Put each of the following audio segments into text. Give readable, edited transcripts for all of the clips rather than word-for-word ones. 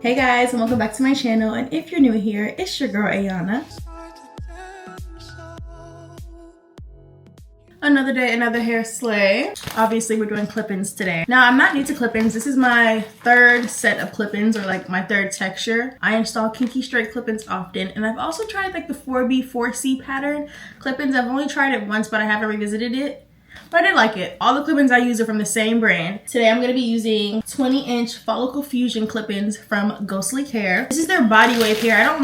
Hey guys, and welcome back to my channel, and if you're new here, it's your girl Ayana. Another day, another hair slay. Obviously, we're doing clip-ins today. Now, I'm not new to clip-ins. This is my third set of clip-ins, or like my third texture. I install kinky straight clip-ins often, and I've also tried like the 4B, 4C pattern clip-ins. I've only tried it once, but I haven't revisited it. But I did like it. All the clip-ins I use are from the same brand. Today I'm going to be using 20-inch follicle fusion clip-ins from Ghostly Hair. This is their body wave hair. I don't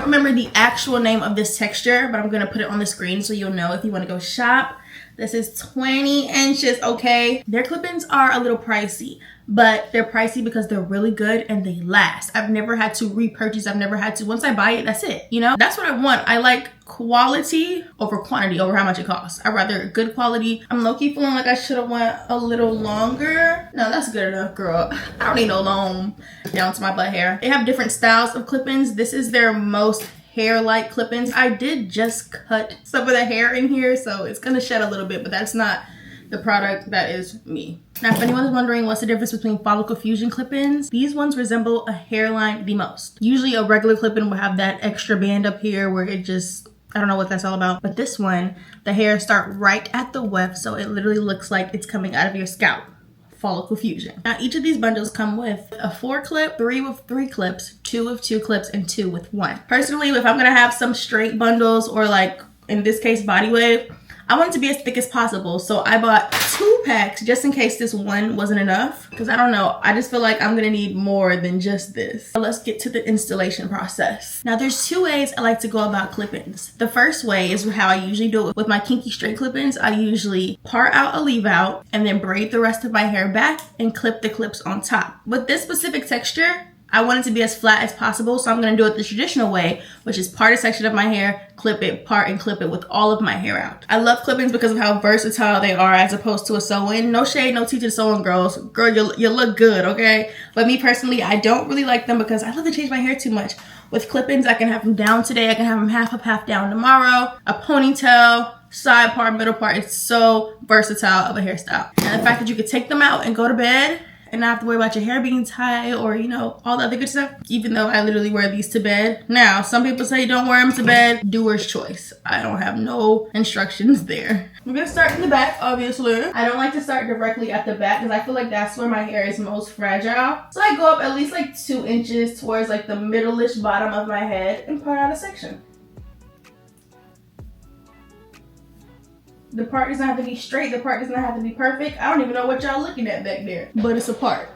remember the actual name of this texture, but I'm going to put it on the screen so you'll know if you want to go shop. This is 20 inches, okay? Their clip-ins are a little pricey, but they're pricey because they're really good and they last. I've never had to repurchase. I've never had to, once I buy it, that's it. You know, that's what I want. I like quality over quantity, over how much it costs. I'd rather good quality. I'm low-key feeling like I should have went a little longer. No, that's good enough, girl. I don't need no long down to my butt hair. They have different styles of clip-ins. This is their most hair-like clip-ins. I did just cut some of the hair in here, so it's gonna shed a little bit, but that's not the product, that is me. Now, if anyone's wondering what's the difference between follicle fusion clip-ins, these ones resemble a hairline the most. Usually a regular clip-in will have that extra band up here where it just, I don't know what that's all about, but this one, the hairs start right at the weft, so it literally looks like it's coming out of your scalp. Follicle fusion. Now, each of these bundles come with a 4-clip, 3 with 3 clips, 2 with 2 clips, and 2 with 1. Personally, if I'm gonna have some straight bundles, or like in this case body wave, I want it to be as thick as possible, so I bought 2 packs just in case this one wasn't enough, because I don't know, I just feel like I'm gonna need more than just this. So let's get to the installation process. Now, there's 2 ways I like to go about clip-ins. The first way is how I usually do it with my kinky straight clip-ins. I usually part out a leave out and then braid the rest of my hair back and clip the clips on top. With this specific texture, I want it to be as flat as possible, so I'm going to do it the traditional way, which is part a section of my hair, clip it, part and clip it with all of my hair out. I love clip-ins because of how versatile they are as opposed to a sew-in. No shade, no tea to the sew-in girls. Girl, you look good, okay? But me personally, I don't really like them because I love to change my hair too much. With clip-ins, I can have them down today, I can have them half up, half down tomorrow, a ponytail, side part, middle part. It's so versatile of a hairstyle. And the fact that you could take them out and go to bed and not have to worry about your hair being tight or, you know, all the other good stuff. Even though I literally wear these to bed. Now, some people say don't wear them to bed. Doer's choice. I don't have no instructions there. We're gonna start in the back, obviously. I don't like to start directly at the back because I feel like that's where my hair is most fragile. So I go up at least like 2 inches towards like the middle-ish bottom of my head and part out a section. The part doesn't have to be straight. The part doesn't have to be perfect. I don't even know what y'all looking at back there, but it's a part.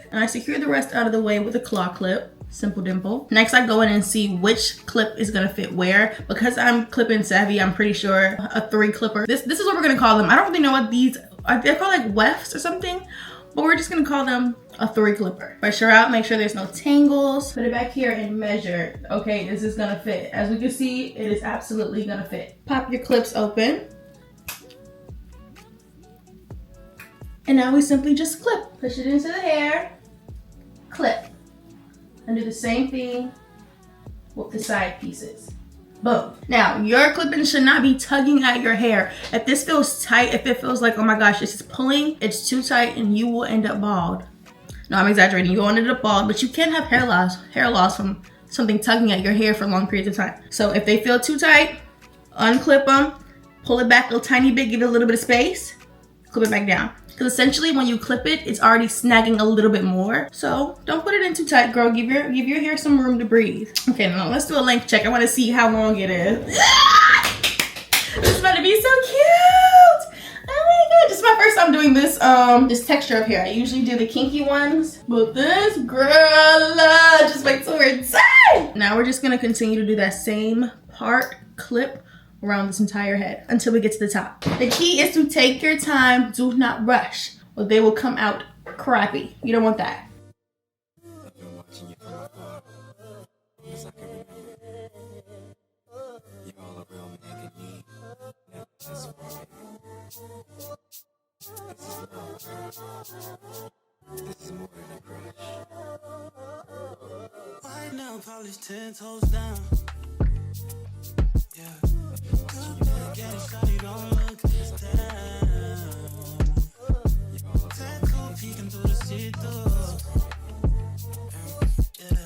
And I secure the rest out of the way with a claw clip. Simple dimple. Next, I go in and see which clip is gonna fit where. Because I'm clip-in savvy, I'm pretty sure a 3 clipper. This is what we're gonna call them. I don't really know what these are. They're called like wefts or something, but we're just gonna call them a 3 clipper. Pressure out, make sure there's no tangles. Put it back here and measure. Okay, this is gonna fit. As we can see, it is absolutely gonna fit. Pop your clips open. And now we simply just clip. Push it into the hair, clip. And do the same thing with the side pieces. Boom. Now, your clip-in should not be tugging at your hair. If this feels tight, if it feels like, oh my gosh, this is pulling, it's too tight and you will end up bald. No, I'm exaggerating. You won't end up bald, but you can have hair loss from something tugging at your hair for long periods of time. So if they feel too tight, unclip them, pull it back a tiny bit, give it a little bit of space, clip it back down. Because essentially when you clip it, it's already snagging a little bit more. So don't put it in too tight, girl. Give your hair some room to breathe. Okay, now let's do a length check. I want to see how long it is. This is about to be so cute. Oh my god, this is my first time doing this this texture of hair. I usually do the kinky ones, but this girl, just wait till we're done. Now we're just gonna continue to do that same part clip around this entire head until we get to the top. The key is to take your time, do not rush, or they will come out crappy. You don't want that. Right now, polish 10 toes down. Yeah. Don't look this down. Tattoo peeking through the see-through. Yeah.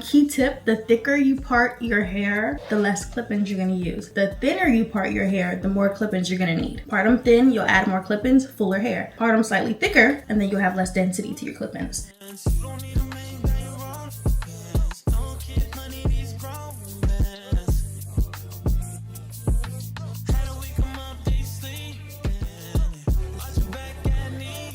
Key tip, the thicker you part your hair, the less clip-ins you're gonna use. The thinner you part your hair, the more clip-ins you're gonna need. Part them thin, you'll add more clip-ins, fuller hair. Part them slightly thicker, and then you'll have less density to your clip-ins.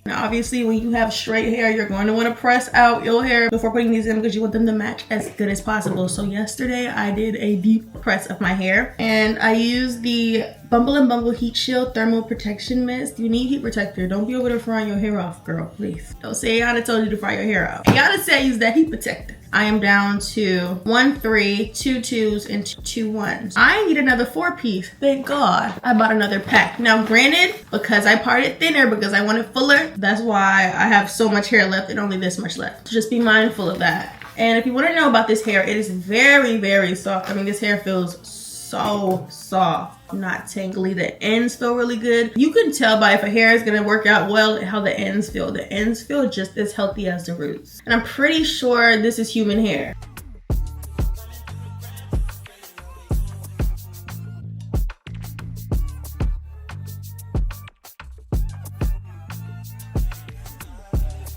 Now obviously when you have straight hair, you're going to want to press out your hair before putting these in because you want them to match as good as possible. So yesterday I did a deep press of my hair and I used the Bumble & Bumble Heat Shield Thermal Protection Mist. You need heat protector. Don't be over there frying your hair off, girl, please. Don't say Ayana told you to fry your hair off. Ayana said use that heat protector. I am down to 1 3, 2 2s, and 2 1s. I need another 4-piece. Thank God I bought another pack. Now granted, because I parted thinner because I want it fuller, that's why I have so much hair left and only this much left. So just be mindful of that. And if you want to know about this hair, it is very, very soft. I mean, this hair feels so soft, not tangly. The ends feel really good. You can tell by if a hair is gonna work out well how the ends feel. The ends feel just as healthy as the roots. And I'm pretty sure this is human hair.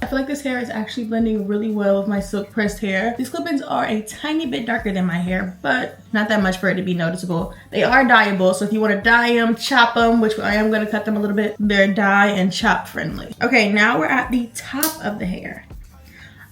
I feel like this hair is actually blending really well with my silk pressed hair. These clip-ins are a tiny bit darker than my hair, but not that much for it to be noticeable. They are dyeable, so if you want to dye them, chop them, which I am going to cut them a little bit, they're dye and chop friendly. Okay, now we're at the top of the hair.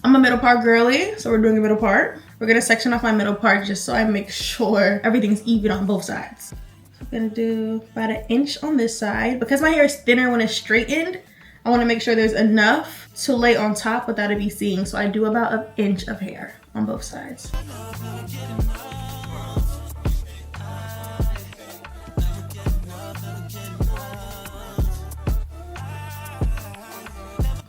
I'm a middle part girly, so we're doing a middle part. We're going to section off my middle part just so I make sure everything's even on both sides. So I'm going to do about 1 inch on this side. Because my hair is thinner when it's straightened, I want to make sure there's enough to lay on top without it be seen. So I do about 1 inch of hair on both sides.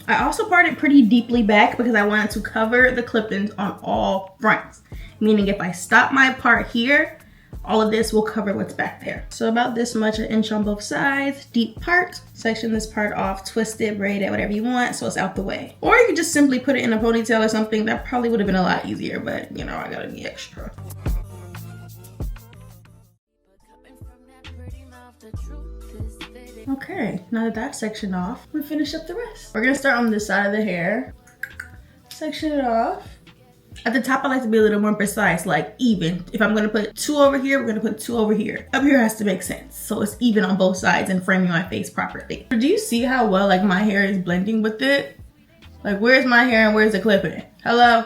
I also parted pretty deeply back because I wanted to cover the clip-ins on all fronts. Meaning if I stop my part here, all of this will cover what's back there. So about this much, 1 inch on both sides, deep part. Section this part off, twist it, braid it, whatever you want, so it's out the way. Or you could just simply put it in a ponytail or something. That probably would have been a lot easier, but you know, I gotta be extra. Okay, now that that's sectioned off, we finish up the rest. We're gonna start on this side of the hair. Section it off. At the top, I like to be a little more precise, like even. If I'm gonna put 2 over here, we're gonna put 2 over here. Up here has to make sense, so it's even on both sides and framing my face properly. Do you see how well like my hair is blending with it? Like where's my hair and where's the clipper? Hello?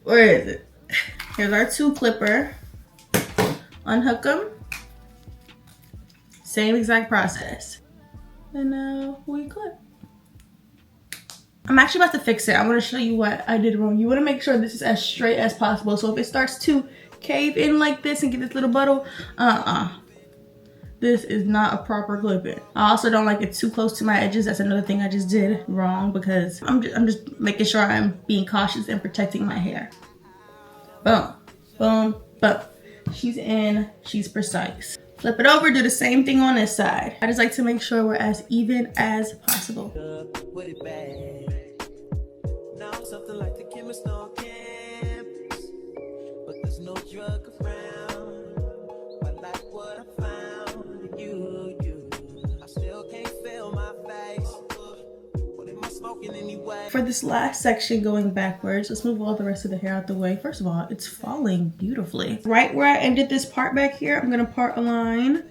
Where is it? Here's our 2 clipper. Unhook them. Same exact process. And now we clip. I'm actually about to fix it. I want to show you what I did wrong. You want to make sure this is as straight as possible. So if it starts to cave in like this and get this little buttle, this is not a proper clip-in. I also don't like it too close to my edges. That's another thing I just did wrong because I'm just making sure I'm being cautious and protecting my hair. Boom, boom, boom. She's in, she's precise. Flip it over, do the same thing on this side. I just like to make sure we're as even as possible. Something like the chemist on campus, but there's no drug around. I like what I found in you. I still can't feel my face. What am I smoking anyway? For this last section going backwards, let's move all the rest of the hair out the way. First of all, it's falling beautifully. Right where I ended this part back here, I'm gonna part a line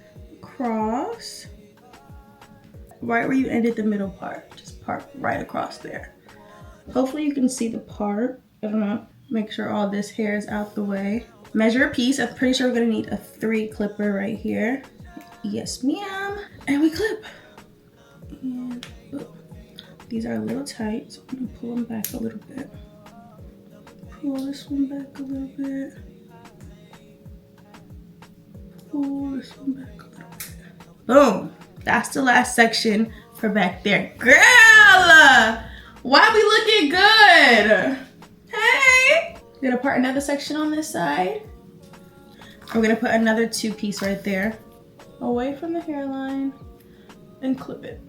across. Right where you ended the middle part, just part right across there. Hopefully you can see the part. I don't know, make sure all this hair is out the way. Measure a piece. I'm pretty sure we're gonna need a 3 clipper right here. Yes, ma'am. And we clip. And these are a little tight, so I'm gonna pull them back a little bit. Pull this one back a little bit. Pull this one back a little bit. Boom. That's the last section for back there. Girl! Why we looking good? Hey! We're gonna part another section on this side. We're gonna put another 2-piece right there, away from the hairline, and clip it.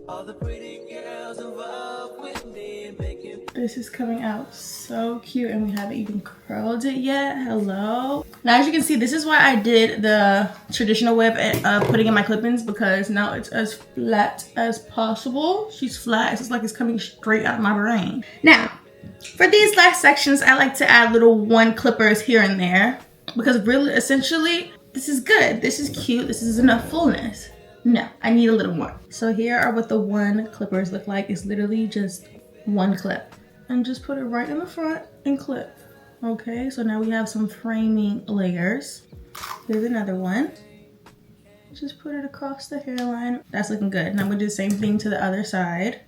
All the pretty girls involved with me making. This is coming out so cute and we haven't even curled it yet. Hello. Now as you can see, this is why I did the traditional way of putting in my clip-ins, because now it's as flat as possible. She's flat. It's like it's coming straight out of my brain. Now, for these last sections, I like to add little one clippers here and there because really, essentially, this is good. This is cute. This is enough fullness. No, I need a little more. So here are what the one clippers look like. It's literally just one clip. And just put it right in the front and clip. Okay, so now we have some framing layers. Here's another one. Just put it across the hairline. That's looking good. Now we'll do the same thing to the other side.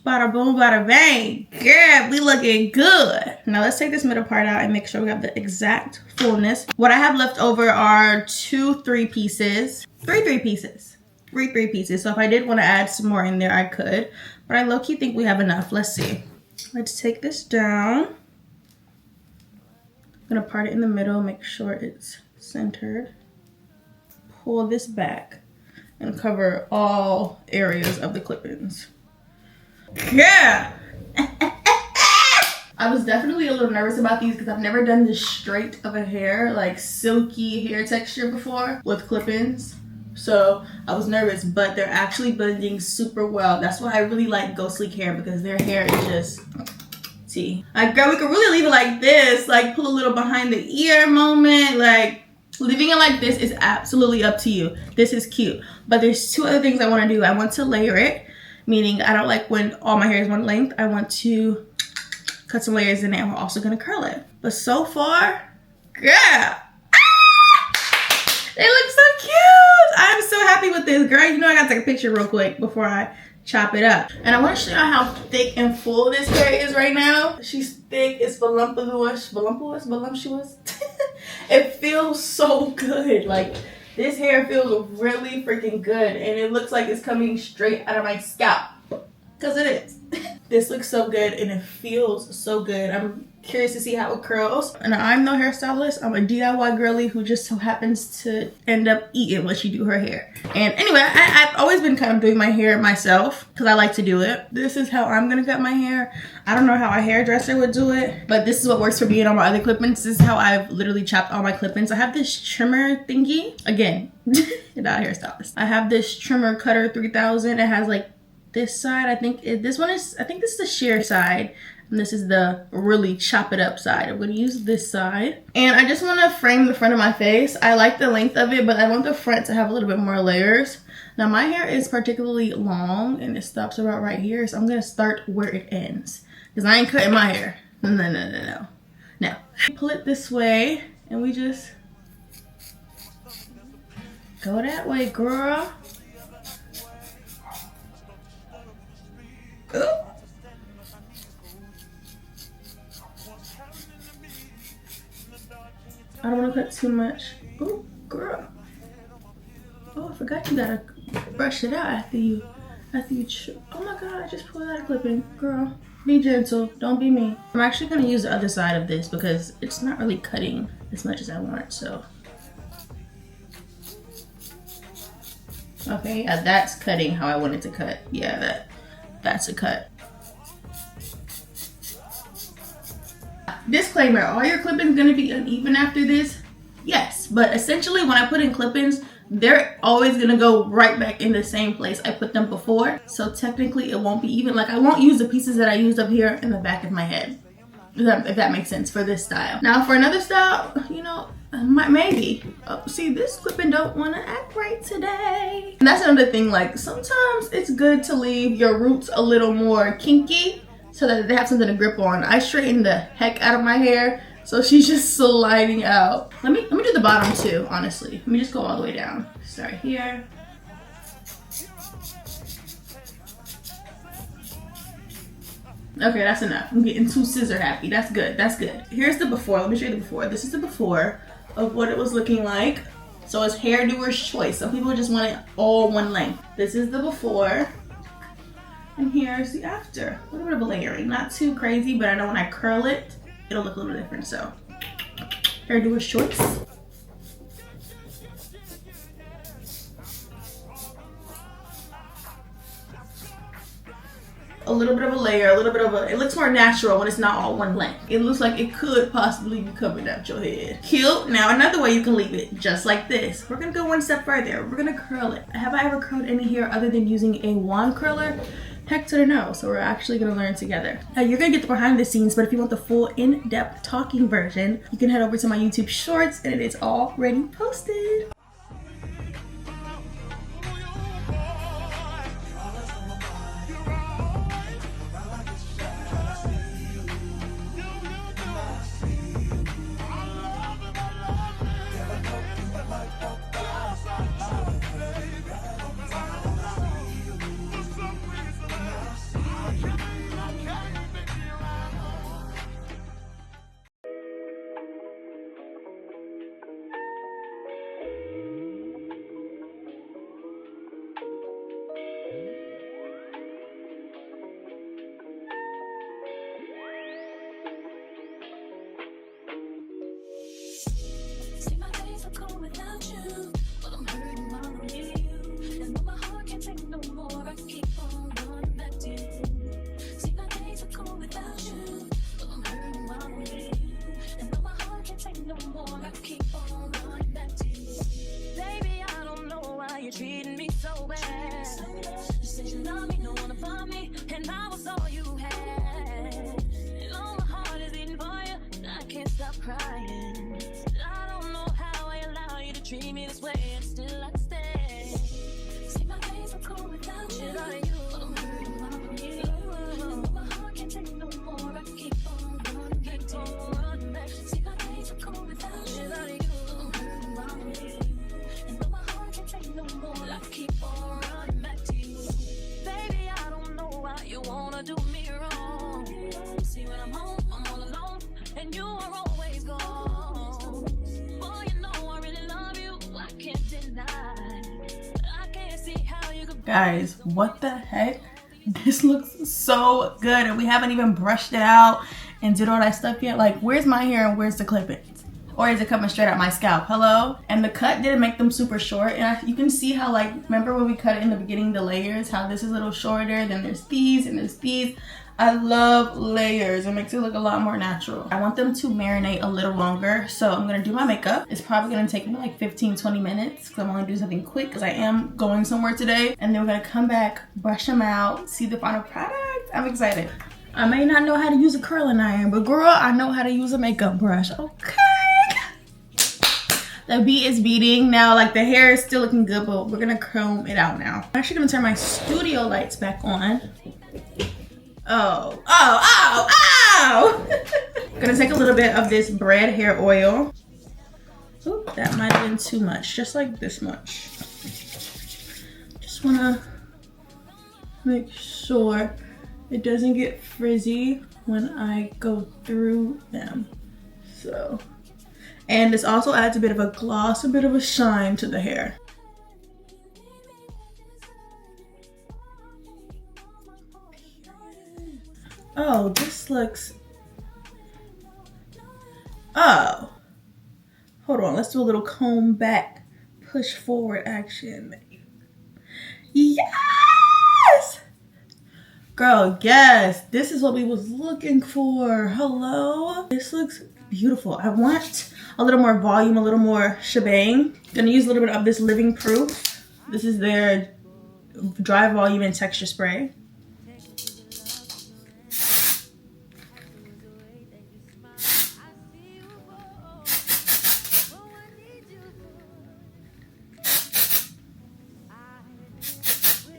Bada boom, bada bang. Girl, we looking good. Now let's take this middle part out and make sure we have the exact fullness. What I have left over are three three pieces. So if I did want to add some more in there, I could. But I low-key think we have enough. Let's see. Let's take this down. I'm gonna part it in the middle, make sure it's centered. Pull this back and cover all areas of the clip-ins. Yeah. I was definitely a little nervous about these because I've never done this straight of a hair, like silky hair texture before with clip-ins. So I was nervous, but they're actually blending super well. That's why I really like Go Sleek hair, because their hair is just tea. Like, girl, we could really leave it like this, like pull a little behind the ear moment. Like, leaving it like this is absolutely up to you. This is cute. But there's two other things I want to do. I want to layer it. Meaning I don't like when all my hair is one length. I want to cut some layers in it, and we're also gonna curl it. But so far, girl, they look so cute. I'm so happy with this, girl. You know I gotta take a picture real quick before I chop it up. And I want to show you how thick and full this hair is right now. She's thick, it's voluptuous. It feels so good. Like, this hair feels really freaking good, and it looks like it's coming straight out of my scalp, because it is. This looks so good and it feels so good. I'm curious to see how it curls. And I'm no hairstylist. I'm a DIY girly who just so happens to end up eating when she do her hair. And anyway, I've always been kind of doing my hair myself because I like to do it. This is how I'm gonna cut my hair. I don't know how a hairdresser would do it, but this is what works for me and all my other clip-ins. This is how I've literally chopped all my clip-ins. I have this trimmer thingy. Again, not a hairstylist. I have this trimmer cutter 3000. It has like this side. I think this is the shear side. And this is the really chop it up side. I'm gonna use this side. And I just wanna frame the front of my face. I like the length of it, but I want the front to have a little bit more layers. Now my hair is particularly long and it stops about right here. So I'm gonna start where it ends. Because I ain't cutting my hair. No. Pull it this way and we just go that way, girl. Ooh. I don't want to cut too much. Oh, girl. Oh, I forgot you gotta brush it out after you oh my god, I just pulled out a clip-in. Girl, be gentle, don't be mean. I'm actually gonna use the other side of this because it's not really cutting as much as I want, so. Okay, yeah, that's cutting how I want it to cut. Yeah, that's a cut. Disclaimer, all your clip-ins gonna be uneven after this? Yes, but essentially when I put in clip-ins, they're always gonna go right back in the same place I put them before. So technically it won't be even. Like, I won't use the pieces that I used up here in the back of my head. If that makes sense for this style. Now for another style, you know, maybe. Oh, see, this clip-in don't wanna act right today. And that's another thing, like sometimes it's good to leave your roots a little more kinky so that they have something to grip on. I straightened the heck out of my hair, so she's just sliding out. Let me do the bottom too, honestly. Let me just go all the way down. Start here. Okay, that's enough. I'm getting too scissor happy. That's good, that's good. Here's the before, let me show you the before. This is the before of what it was looking like. So it's hairdoer's choice. Some people just want it all one length. This is the before, and here's the after. A little bit of a layering, not too crazy, but I know when I curl it, it'll look a little different. So hairdoer's choice. A little bit of a layer, a little bit of a, it looks more natural when it's not all one length. It looks like it could possibly be covered up your head. Cute. Now another way you can leave it, just like this. We're gonna go one step further. We're gonna curl it. Have I ever curled any hair other than using a wand curler? Heck to the no. So we're actually gonna learn together. Now you're gonna get the behind the scenes, but if you want the full in-depth talking version, you can head over to my YouTube shorts and it is already posted. Treating me so bad. You said you love me, don't wanna find me, and I was all you had. And all my heart is beating for you, and I can't stop crying. I don't know how I allow you to treat me this way, and still I stay. See, my days are cold without you. Without you, I'm hurting, I'm you. My heart can't take no more. I keep on running back to you. See, my days are cold without you. Without you, I'm hurting, I'm you. No more, I keep on running back to you. Baby, I don't know why you wanna do me wrong. See, when I'm home, I'm all alone, and you are always gone. Boy, you know I really love you, I can't deny. I can't see how you could. Guys, what the heck? This looks so good, and we haven't even brushed it out and did all that stuff yet. Like, where's my hair and where's the clip-ins? Or is it coming straight out my scalp? Hello? And the cut didn't make them super short. And you can see how, like, remember when we cut it in the beginning, the layers, how this is a little shorter, then there's these and there's these. I love layers. It makes it look a lot more natural. I want them to marinate a little longer. So I'm gonna do my makeup. It's probably gonna take me like 15-20 minutes because I'm only doing something quick because I am going somewhere today. And then we're gonna come back, brush them out, see the final product. I'm excited. I may not know how to use a curling iron, but girl, I know how to use a makeup brush, okay? The beat is beating. Now, like, the hair is still looking good, but we're gonna comb it out now. I'm actually gonna turn my studio lights back on. Oh. Gonna take a little bit of this bread hair oil. Oop, that might have been too much, just like this much. Just wanna make sure it doesn't get frizzy when I go through them. So. And this also adds a bit of a gloss, a bit of a shine to the hair. Oh, this looks... Oh. Hold on, let's do a little comb back, push forward action. Yes! Girl, yes. This is what we was looking for. Hello? This looks beautiful. I want a little more volume, a little more shebang. Gonna use a little bit of this Living Proof. This is their dry volume and texture spray.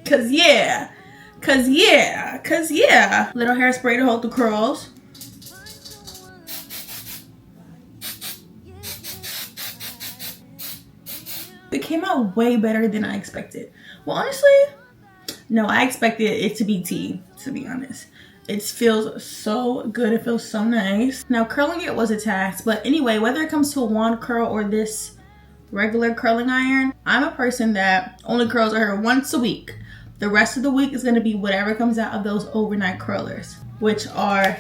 Cause yeah. Little hairspray to hold the curls. It came out way better than I expected. Well, honestly, no, I expected it to be tea, to be honest. It feels so good. It feels so nice. Now, curling it was a task, but anyway, whether it comes to a wand curl or this regular curling iron, I'm a person that only curls her hair once a week. The rest of the week is going to be whatever comes out of those overnight curlers, which are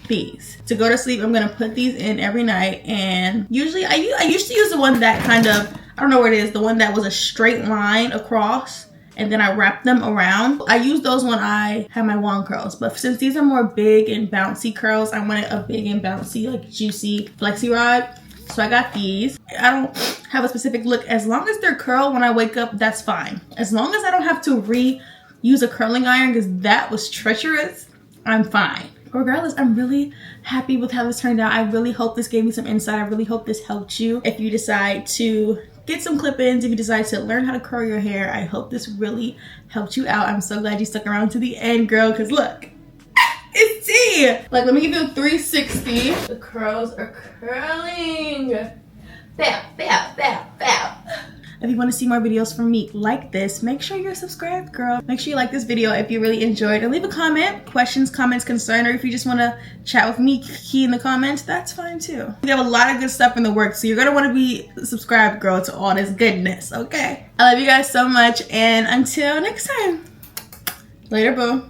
these. To go to sleep, I'm going to put these in every night. And usually I used to use the one that kind of, I don't know what it is, the one that was a straight line across, and then I wrap them around. I use those when I have my wand curls, but since these are more big and bouncy curls, I wanted a big and bouncy, like juicy flexi rod. So I got these. I don't have a specific look. As long as they're curled when I wake up, that's fine. As long as I don't have to reuse a curling iron because that was treacherous, I'm fine. Regardless, I'm really happy with how this turned out. I really hope this gave me some insight. I really hope this helped you. If you decide to get some clip-ins, if you decide to learn how to curl your hair, I hope this really helped you out. I'm so glad you stuck around to the end, girl, because look, it's tea. Like, let me give you a 360. The curls are curling. Bow, bow, bow, bow. If you want to see more videos from me like this, make sure you're subscribed, girl. Make sure you like this video if you really enjoyed, and leave a comment, questions, comments, concern, or if you just want to chat with me, key in the comments, that's fine too. We have a lot of good stuff in the works, so you're going to want to be subscribed, girl, to all this goodness, okay? I love you guys so much, and until next time, later, boo.